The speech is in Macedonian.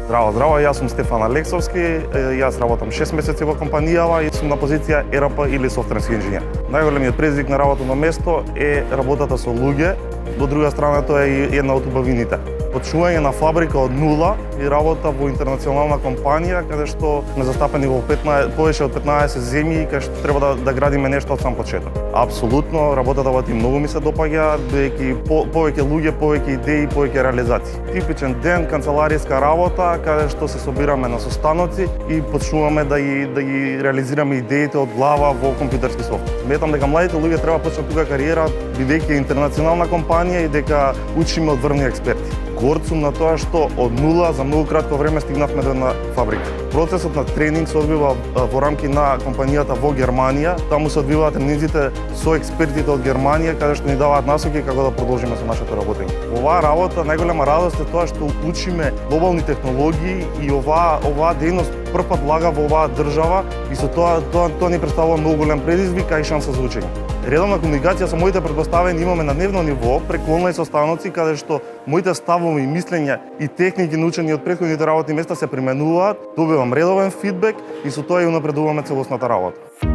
Здраво, здраво, јас сум Стефан Алексовски, јас работам 6 месеци во компанијава и сум на позиција ЕРП или софтверски инженер. Најголемиот предизвик на работно место е работата со луѓе, до друга страна тоа е и една од убавините. Почнување на фабрика од нула и работа во интернационална компанија, каде што сме застапени во повеќе од 15 земји, каде што треба да градиме нешто од сам почеток. Апсолутно, работата во тим многу ми се допаѓа, бидејќи повеќе луѓе, повеќе идеи, повеќе реализации. Типичен ден канцелариска работа, каде што се собираме на состаноци и почнуваме да ги реализираме идеите од глава во компјутерски софтвер. Сметам дека младите луѓе треба почнат тука кариера, бидејќи е интернационална компанија и дека учиме од врвни експерти. Горд сум на тоа што од нула за многу кратко време стигнавме до една фабрика. Процесот на тренинг се одвива во рамки на компанијата во Германија. Таму се одвиваат тренингите со експертите од Германија, каде што ни даваат насоки како да продолжиме со нашето работење. Во оваа работа најголема радост е тоа што учиме глобални технологии и оваа дејност првпат влага во оваа држава и со тоа ни представува многу голем предизвик, а и шанса за учење. Редовна комуникација со моите претпоставени имаме на дневно ниво преку онлајн состаноци, каде што моите ставови, мислења и техники научени од претходните работни места се применуваат, добивам редовен фидбек и со тоа и унапредуваме целосната работа.